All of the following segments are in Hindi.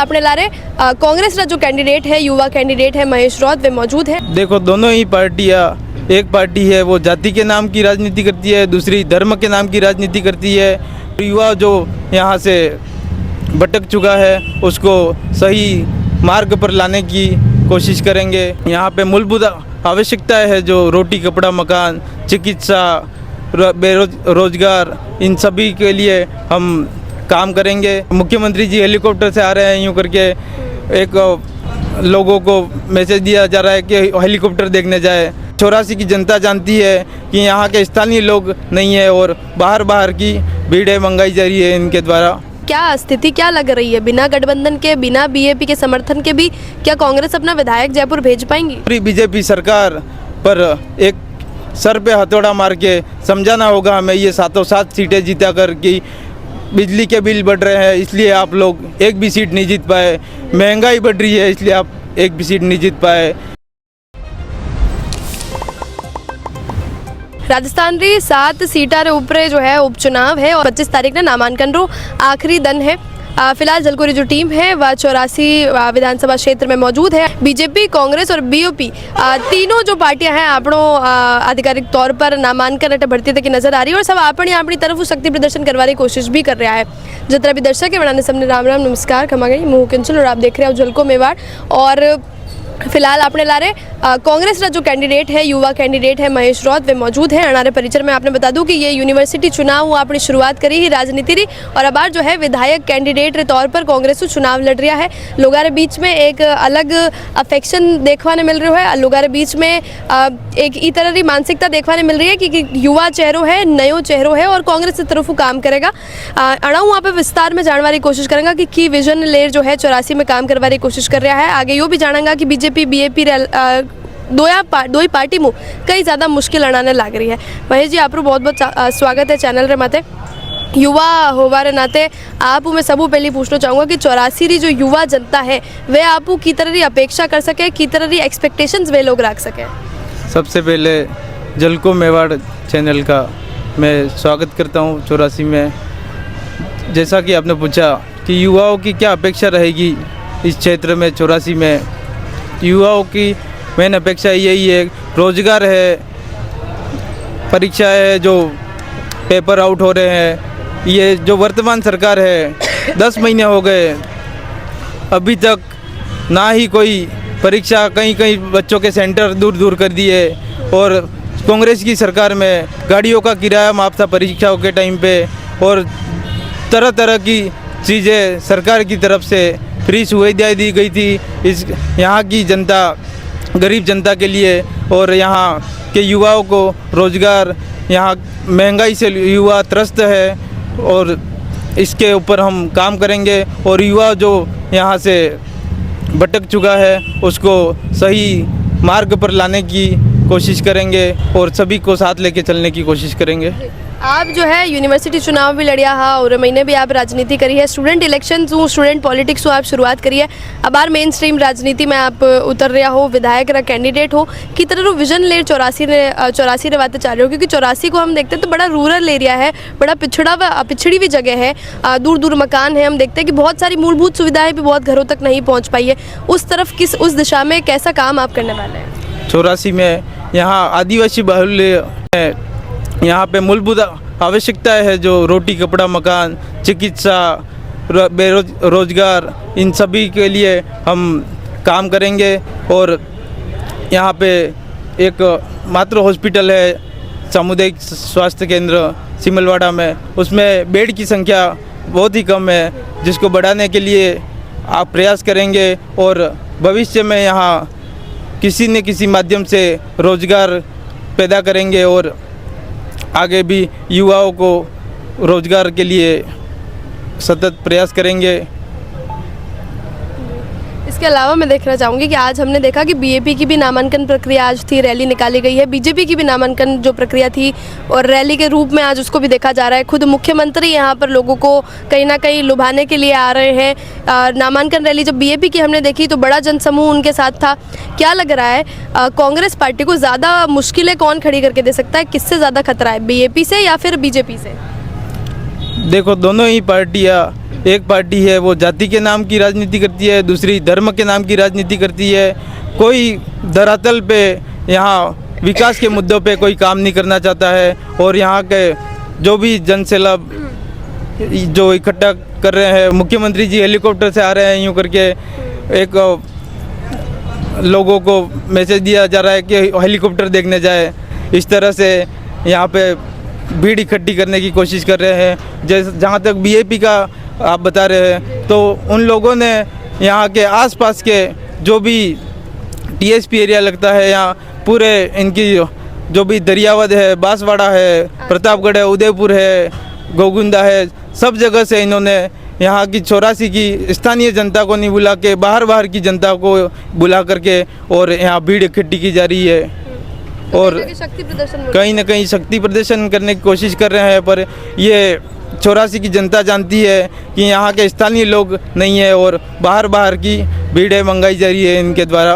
अपने लारे कांग्रेस का जो कैंडिडेट है, युवा कैंडिडेट है महेश रौत, वे मौजूद है। देखो, दोनों ही पार्टियाँ, एक पार्टी है वो जाति के नाम की राजनीति करती है, दूसरी धर्म के नाम की राजनीति करती है। युवा जो यहाँ से भटक चुका है उसको सही मार्ग पर लाने की कोशिश करेंगे। यहाँ पे मूलभूत आवश्यकताएं है जो रोटी, कपड़ा, मकान, चिकित्सा, रोजगार, इन सभी के लिए हम काम करेंगे। मुख्यमंत्री जी हेलीकॉप्टर से आ रहे हैं यूँ करके एक लोगों को मैसेज दिया जा रहा है कि हेलीकॉप्टर देखने जाए। 84 की जनता जानती है कि यहाँ के स्थानीय लोग नहीं है और बाहर की भीड़ें मंगाई जा रही है इनके द्वारा। क्या स्थिति क्या लग रही है, बिना गठबंधन के, बिना बीजेपी के समर्थन के भी क्या कांग्रेस अपना विधायक जयपुर भेज पाएंगी? पूरी बीजेपी सरकार पर एक सर पे हथौड़ा मार के समझाना होगा हमें, ये 7 सीटें जीता कर कि बिजली के बिल बढ़ रहे हैं इसलिए आप लोग एक भी सीट नहीं जीत पाए, महंगाई बढ़ रही है इसलिए आप एक भी सीट नहीं जीत पाए। राजस्थान री 7 सीटा रे ऊपर जो है उपचुनाव है और 25 तारीख ने नामांकन रो आखिरी दिन है। फिलहाल जलकोरी जो टीम है वह 84 विधानसभा क्षेत्र में मौजूद है। बीजेपी, कांग्रेस और बीओपी तीनों जो पार्टियां हैं अपनों आधिकारिक तौर पर नामांकन अटे भर्ती तक की नजर आ रही है और सब अपनी तरफ शक्ति प्रदर्शन करवाने की कोशिश भी कर रहा है। जितना भी दर्शक है बनाने सबने राम राम नमस्कार, खमा गई मुँह किंचल और आप देख रहे हो झलको मेवाड़। और फिलहाल अपने लारे कांग्रेस का जो कैंडिडेट है, युवा कैंडिडेट है महेश रौत, वे मौजूद है। हमारे परिचय में आपने बता दूं कि ये यूनिवर्सिटी चुनाव अपनी शुरुआत करी ही राजनीति री और अब जो है विधायक कैंडिडेट के तौर पर कांग्रेस चुनाव लड़ रहा है। लोगों के बीच में एक अलग अफेक्शन देखने मिल रहा है, लोगों के बीच में एक ई तरह की मानसिकता देखने मिल रही है कि युवा चेहरो है, नयो चेहरो है और कांग्रेस की तरफ काम करेगा। अड़ा वहाँ पर विस्तार में जानने की कोशिश करेंगे कि की विजन लेर जो है 84 में काम करने की कोशिश कर रहा है। आगे यो भी जानेगा कि बीजेपी बीएपी दो ही पार्टी में कई ज़्यादा मुश्किल अड़ाने लग रही है। महेश जी, आप बहुत बहुत स्वागत है चैनल रे माते। युवा होवारे नाते आप मैं सबू पहले पूछना चाहूँगा कि 84 री जो युवा जनता है वे आपू की तरह की अपेक्षा कर सके, की तरह की एक्सपेक्टेशंस वे लोग रख सके? सबसे पहले जलको मेवाड़ चैनल का मैं स्वागत करता हूँ 84 में। जैसा कि आपने पूछा कि युवाओं की क्या अपेक्षा रहेगी इस क्षेत्र में 84 में, युवाओं की मेन अपेक्षा यही है, रोजगार है, परीक्षा है, जो पेपर आउट हो रहे हैं। ये जो वर्तमान सरकार है 10 महीने हो गए अभी तक ना ही कोई परीक्षा, कहीं बच्चों के सेंटर दूर कर दिए और कांग्रेस की सरकार में गाड़ियों का किराया माफ था परीक्षाओं के टाइम पे और तरह की चीज़ें सरकार की तरफ से फ्री सुविधाएं दी गई थी इस यहाँ की जनता, गरीब जनता के लिए। और यहाँ के युवाओं को रोज़गार, यहाँ महंगाई से युवा त्रस्त है और इसके ऊपर हम काम करेंगे और युवा जो यहाँ से भटक चुका है उसको सही मार्ग पर लाने की कोशिश करेंगे और सभी को साथ लेके चलने की कोशिश करेंगे। आप जो है यूनिवर्सिटी चुनाव भी लड़िया हा और महीने भी आप राजनीति करी है, स्टूडेंट इलेक्शन स्टूडेंट पॉलिटिक्स आप शुरुआत करी है, अब बार मेन स्ट्रीम राजनीति में आप उतर रहा हो, विधायक रा कैंडिडेट हो, की तरह विजन ले 84 रे बातें चाह रहे हो? क्योंकि 84 को हम देखते हैं तो बड़ा रूरल एरिया है, बड़ा पिछड़ी हुई जगह है, दूर मकान है। हम देखते हैं कि बहुत सारी मूलभूत सुविधाएं भी बहुत घरों तक नहीं पहुँच पाई है। उस तरफ उस दिशा में कैसा काम आप करने वाले हैं? 84 में यहाँ आदिवासी बाहुल्य है, यहाँ पे मूलभूत आवश्यकताएं है जो रोटी, कपड़ा, मकान, चिकित्सा, रोजगार, इन सभी के लिए हम काम करेंगे। और यहाँ पे एक मात्र हॉस्पिटल है, सामुदायिक स्वास्थ्य केंद्र सिमलवाड़ा में, उसमें बेड की संख्या बहुत ही कम है जिसको बढ़ाने के लिए आप प्रयास करेंगे और भविष्य में यहाँ किसी न किसी माध्यम से रोजगार पैदा करेंगे और आगे भी युवाओं को रोजगार के लिए सतत प्रयास करेंगे। इसके अलावा मैं देखना चाहूँगी कि आज हमने देखा कि बीएपी की भी नामांकन प्रक्रिया आज थी, रैली निकाली गई है, बीजेपी की भी नामांकन जो प्रक्रिया थी और रैली के रूप में आज उसको भी देखा जा रहा है। खुद मुख्यमंत्री यहाँ पर लोगों को कहीं ना कहीं लुभाने के लिए आ रहे हैं। नामांकन रैली जब बीएपी की हमने देखी तो बड़ा जनसमूह उनके साथ था। क्या लग रहा है कांग्रेस पार्टी को ज़्यादा मुश्किलें कौन खड़ी करके दे सकता है, किससे ज़्यादा खतरा है, बीएपी से या फिर बीजेपी से? देखो, दोनों ही पार्टियाँ, एक पार्टी है वो जाति के नाम की राजनीति करती है, दूसरी धर्म के नाम की राजनीति करती है। कोई धरातल पे यहाँ विकास के मुद्दों पे कोई काम नहीं करना चाहता है। और यहाँ के जो भी जनसैलाब जो इकट्ठा कर रहे हैं, मुख्यमंत्री जी हेलीकॉप्टर से आ रहे हैं यूँ करके, एक लोगों को मैसेज दिया जा रहा है कि हेलीकॉप्टर देखने जाए। इस तरह से यहाँ पे भीड़ इकट्ठी करने की कोशिश कर रहे हैं। जैसे जहाँ तक बीजेपी का आप बता रहे हैं, तो उन लोगों ने यहाँ के आसपास के जो भी टीएसपी एरिया लगता है, यहाँ पूरे इनकी जो भी दरियावद है, बांसवाड़ा है, प्रतापगढ़ है, उदयपुर है, गोगुंदा है, सब जगह से इन्होंने यहाँ की 84 की स्थानीय जनता को नहीं बुला के बाहर की जनता को बुला करके और यहाँ भीड़ इकट्ठी की जा रही है। और शक्ति प्रदर्शन कहीं ना कहीं शक्ति प्रदर्शन करने की कोशिश कर रहे हैं, पर ये 84 की जनता जानती है कि यहाँ के स्थानीय लोग नहीं है और बाहर की भीड़ें मंगाई जा रही है इनके द्वारा।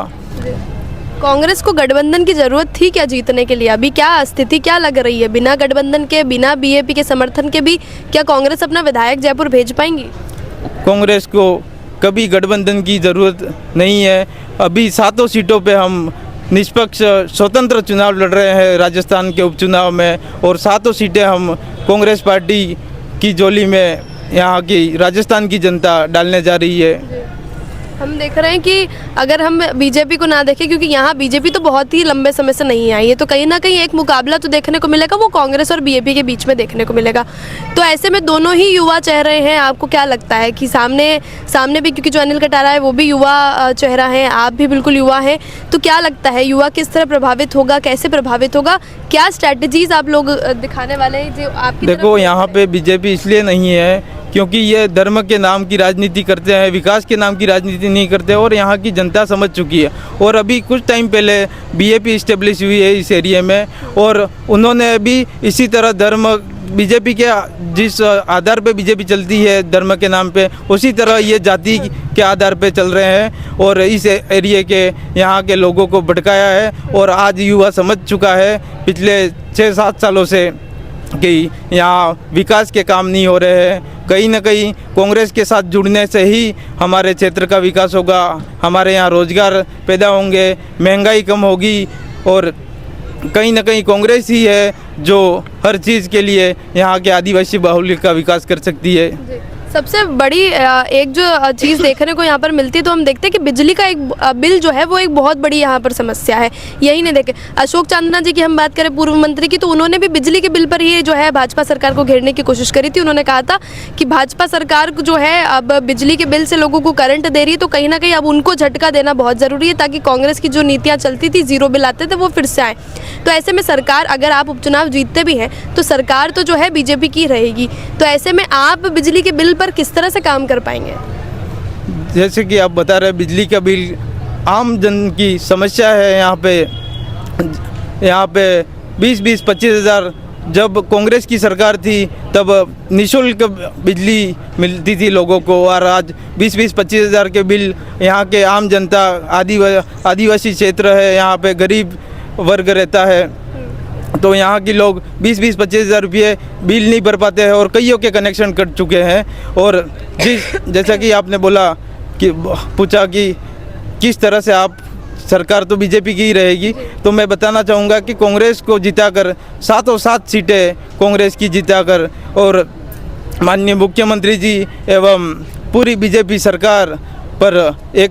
कांग्रेस को गठबंधन की जरूरत थी क्या जीतने के लिए? अभी क्या स्थिति क्या लग रही है? बिना गठबंधन के, बिना बीजेपी के समर्थन के भी क्या कांग्रेस अपना विधायक जयपुर भेज पाएंगी? कांग्रेस को कभी गठबंधन की ज़रूरत नहीं है। अभी 7 सीटों पे हम निष्पक्ष स्वतंत्र चुनाव लड़ रहे हैं राजस्थान के उपचुनाव में, और 7 सीटें हम कांग्रेस पार्टी की झोली में यहाँ की राजस्थान की जनता डालने जा रही है। हम देख रहे हैं कि अगर हम बीजेपी को ना देखें, क्योंकि यहाँ बीजेपी तो बहुत ही लंबे समय से नहीं आई है, तो कहीं ना कहीं एक मुकाबला तो देखने को मिलेगा, वो कांग्रेस और बीजेपी के बीच में देखने को मिलेगा। तो ऐसे में दोनों ही युवा चेहरे हैं। आपको क्या लगता है कि सामने भी, क्योंकि जो अनिल कटारा है वो भी युवा चेहरा है, आप भी बिल्कुल युवा हैं, तो क्या लगता है युवा किस तरह प्रभावित होगा, कैसे प्रभावित होगा, क्या स्ट्रैटेजीज आप लोग दिखाने वाले हैं जो आपकी? देखो, यहाँ पे बीजेपी इसलिए नहीं है क्योंकि ये धर्म के नाम की राजनीति करते हैं, विकास के नाम की राजनीति नहीं करते, और यहाँ की जनता समझ चुकी है। और अभी कुछ टाइम पहले बीजेपी इस्टेब्लिश हुई है इस एरिया में, और उन्होंने भी इसी तरह धर्म, बीजेपी के जिस आधार पे बीजेपी चलती है धर्म के नाम पे, उसी तरह ये जाति के आधार पे चल रहे हैं और इस एरिया के यहाँ के लोगों को भटकाया है। और आज युवा समझ चुका है पिछले 6-7 सालों से कि यहाँ विकास के काम नहीं हो रहे हैं। कहीं ना कहीं कांग्रेस के साथ जुड़ने से ही हमारे क्षेत्र का विकास होगा, हमारे यहाँ रोजगार पैदा होंगे, महंगाई कम होगी, और कहीं ना कहीं कांग्रेस ही है जो हर चीज़ के लिए यहाँ के आदिवासी बाहुल्य का विकास कर सकती है। सबसे बड़ी एक जो चीज़ देखने को यहाँ पर मिलती है, तो हम देखते हैं कि बिजली का एक बिल जो है वो एक बहुत बड़ी यहाँ पर समस्या है। यही नहीं देखे अशोक चांदना जी की हम बात करें, पूर्व मंत्री की, तो उन्होंने भी बिजली के बिल पर ही जो है भाजपा सरकार को घेरने की कोशिश करी थी। उन्होंने कहा था कि भाजपा सरकार जो है अब बिजली के बिल से लोगों को करंट दे रही है, तो कहीं ना कहीं अब उनको झटका देना बहुत ज़रूरी है, ताकि कांग्रेस की जो नीतियाँ चलती थी, जीरो बिल आते थे, वो फिर से आए। तो ऐसे में सरकार, अगर आप उपचुनाव जीतते भी हैं तो सरकार तो जो है बीजेपी की रहेगी, तो ऐसे में आप बिजली के बिल पर किस तरह से काम कर पाएंगे? जैसे कि आप बता रहे हैं, बिजली का बिल आम जन की समस्या है। यहाँ पे 20-25 हज़ार जब कांग्रेस की सरकार थी तब निःशुल्क बिजली मिलती थी लोगों को, और आज 20-25 हज़ार के बिल यहाँ के आम जनता, आदिवासी क्षेत्र है, यहाँ पे गरीब वर्ग रहता है, तो यहाँ के लोग 20-25 हज़ार रुपये बिल नहीं भर पाते हैं, और कईयों के कनेक्शन कट चुके हैं। और जैसा कि आपने बोला कि पूछा कि किस तरह से आप, सरकार तो बीजेपी की ही रहेगी, तो मैं बताना चाहूँगा कि कांग्रेस को जिताकर 7 सीटें कांग्रेस की जिताकर, और माननीय मुख्यमंत्री जी एवं पूरी बीजेपी सरकार पर एक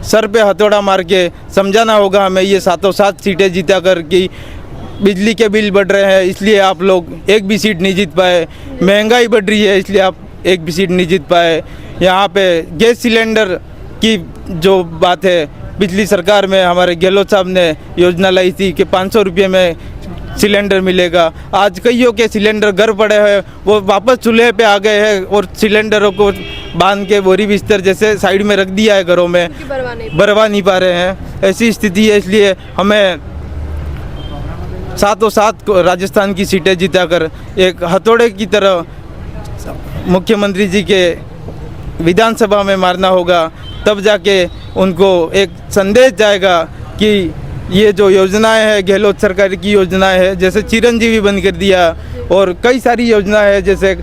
सर पे हथौड़ा मार के समझाना होगा हमें, ये 7 सीटें जिताकर कि बिजली के बिल बढ़ रहे हैं इसलिए आप लोग एक भी सीट नहीं जीत पाए, महंगाई बढ़ रही है इसलिए आप एक भी सीट नहीं जीत पाए। यहाँ पे गैस सिलेंडर की जो बात है, पिछली सरकार में हमारे गहलोत साहब ने योजना लाई थी कि 500 रुपये में सिलेंडर मिलेगा। आज कईयों के सिलेंडर घर पड़े हैं, वो वापस चूल्हे पे आ गए हैं और सिलेंडरों को बांध के बोरी बिस्तर जैसे साइड में रख दिया है घरों में, भरवा नहीं पा रहे हैं। ऐसी स्थिति है, इसलिए हमें 7 राजस्थान की सीटें जिताकर एक हथौड़े की तरह मुख्यमंत्री जी के विधानसभा में मारना होगा, तब जाके उनको एक संदेश जाएगा कि ये जो योजनाएं हैं गहलोत सरकार की योजनाएं हैं, जैसे चिरंजीवी बंद कर दिया और कई सारी योजनाएं हैं, जैसे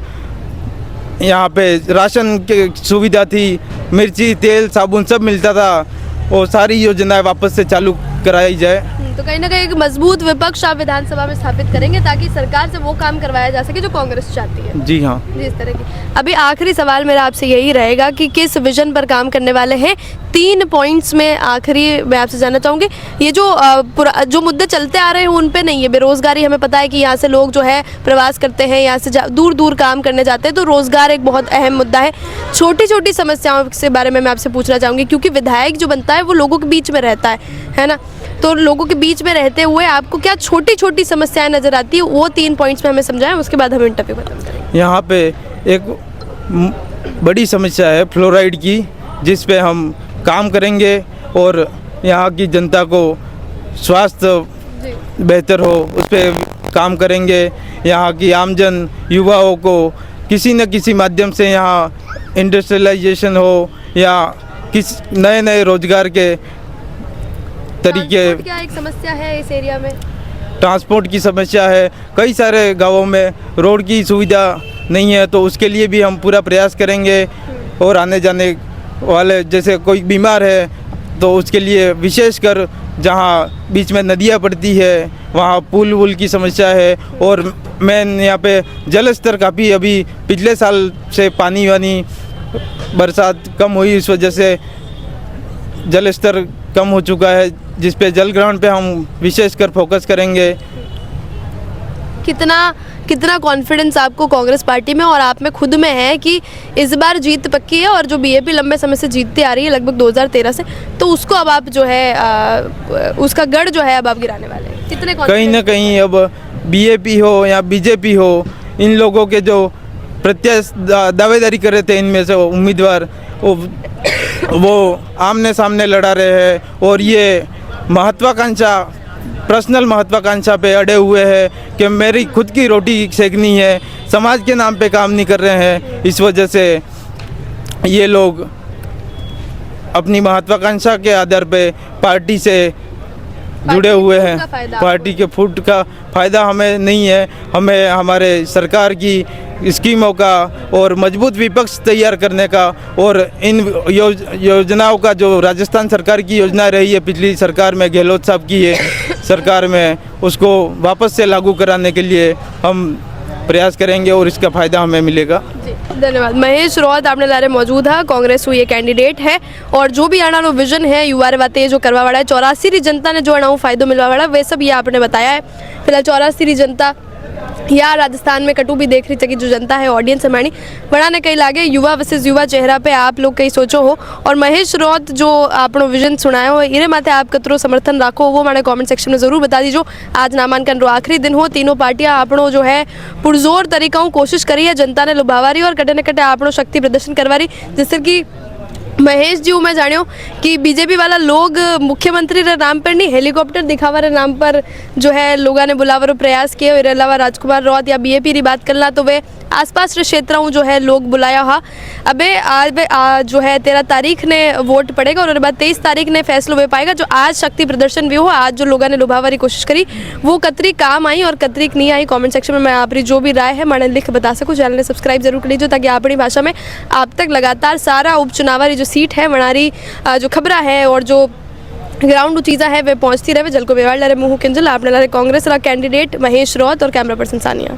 यहाँ पे राशन की सुविधा थी, मिर्ची तेल साबुन सब मिलता था, वो सारी योजनाएं वापस से चालू कराई जाए। तो कहीं ना कहीं एक मजबूत विपक्ष आप विधानसभा में स्थापित करेंगे ताकि सरकार से वो काम करवाया जा सके जो कांग्रेस चाहती है। जी हाँ। जी, इस तरह की। अभी आखिरी सवाल मेरा आपसे यही रहेगा कि किस विजन पर काम करने वाले हैं। 3 पॉइंट्स में आखिरी मैं आपसे जानना चाहूँगी, ये जो मुद्दे चलते आ रहे हैं उन पे नहीं है। बेरोजगारी, हमें पता है कि यहाँ से लोग जो है प्रवास करते हैं, यहाँ से दूर दूर काम करने जाते हैं, तो रोजगार एक बहुत अहम मुद्दा है। छोटी छोटी समस्याओं के बारे में मैं आपसे पूछना चाहूँगी, क्योंकि विधायक जो बनता है वो लोगों के बीच में रहता है ना, तो लोगों के बीच में रहते हुए आपको क्या छोटी छोटी समस्याएं नजर आती है, वो 3 पॉइंट्स में हमें समझाएं, उसके बाद हम इंटरव्यू खत्म करेंगे। यहाँ पे एक बड़ी समस्या है फ्लोराइड की, जिस पे हम काम करेंगे और यहाँ की जनता को स्वास्थ्य बेहतर हो उस पर काम करेंगे। यहाँ की आमजन युवाओं को किसी न किसी माध्यम से यहाँ इंडस्ट्रियलाइजेशन हो या किस नए नए रोजगार के तरीके। क्या एक समस्या है इस एरिया में? ट्रांसपोर्ट की समस्या है, कई सारे गांवों में रोड की सुविधा नहीं है, तो उसके लिए भी हम पूरा प्रयास करेंगे। और आने जाने वाले जैसे कोई बीमार है तो उसके लिए विशेषकर जहाँ बीच में नदियाँ पड़ती है वहाँ पुल वुल की समस्या है। और मेन यहाँ पे जल स्तर काफ़ी अभी पिछले साल से पानी वानी बरसात कम हुई, इस वजह से जल स्तर कम हो चुका है, जिस पे जल ग्रहण पे हम विशेषकर फोकस करेंगे। कितना कॉन्फिडेंस आपको कांग्रेस पार्टी में और आप में खुद में है कि इस बार जीत पक्की है? और जो बीजेपी लंबे समय से जीतती आ रही है लगभग 2013 से, तो उसको अब आप जो है उसका गढ़ जो है अब आप गिराने वाले हैं, कितने? कहीं ना कहीं अब बीजेपी हो या बीजेपी हो, इन लोगों के जो दावेदारी कर रहे थे इनमें से उम्मीदवार वो आमने सामने लड़ा रहे हैं और ये महत्वाकांक्षा, पर्सनल महत्वाकांक्षा पे अड़े हुए हैं कि मेरी खुद की रोटी सेकनी है, समाज के नाम पे काम नहीं कर रहे हैं। इस वजह से ये लोग अपनी महत्वाकांक्षा के आधार पे पार्टी से जुड़े हुए हैं। पार्टी के फूट का फ़ायदा हमें नहीं है, हमें हमारे सरकार की स्कीमों का और मजबूत विपक्ष तैयार करने का और इन योजनाओं का, जो राजस्थान सरकार की योजना रही है पिछली सरकार में, गहलोत साहब की है सरकार में, उसको वापस से लागू कराने के लिए हम प्रयास करेंगे और इसका फ़ायदा हमें मिलेगा। धन्यवाद। महेश रौत आपने लारे मौजूद है, कांग्रेस ये कैंडिडेट है और जो भी आना विजन है युवा बातें जो करवा वाला है, 84 री जनता ने जो आना फायदो मिलवा वाला वे सब ये आपने बताया है। फिलहाल 84 री जनता या राजस्थान में कटु भी देख रही थी जो जनता है ऑडियंस हमारी बड़ा ने कहीं लागे युवा वर्सेस युवा चेहरा पे आप लोग कहीं सोचो हो। और महेश रौत जो आपनो विजन सुनाया हो इरे माथे आप कतरो समर्थन राखो वो मैंने कमेंट सेक्शन में जरूर बता दीजो। आज नामांकन रो आखिरी दिन हो, तीनों पार्टियां आपनो जो है पुरजोर तरीका कोशिश करी है जनता ने लुभावा रही और कटे न कटे आपनो शक्ति प्रदर्शन करवा रही। जिससे कि महेश जी मैं जानियो कि बीजेपी वाला लोग मुख्यमंत्री रे नाम पर नहीं हेलीकॉप्टर दिखावा रे नाम पर जो है लोगों ने बुलावा रो प्रयास किए। और अलावा राजकुमार रौत या बीजेपी री बात करना तो वे आसपास रे क्षेत्रों जो है लोग बुलाया हा। अबे आज जो है 13 तारीख ने वोट पड़ेगा और उसके बाद 23 तारीख ने फैसला हो पाएगा। जो आज शक्ति प्रदर्शन भी हो, आज जो लोगों ने लुभावा की कोशिश करी वो कतरी काम आई और कतरी नहीं आई, कमेंट सेक्शन में मैं आप जो भी राय है मैंने लिख बता सकूँ। चैनल ने सब्सक्राइब जरूर कर लीजिए ताकि अपनी भाषा में आप तक लगातार सारा उपचुनाव जो सीट है वनारी जो खबरा है और जो ग्राउंड चीज़ा है वे पहुंचती रहे। जल को बेवाड़ लरे मुँह किंजल आपने लारे कांग्रेस रा कैंडिडेट महेश रौत और कैमरा पर्सन सानिया।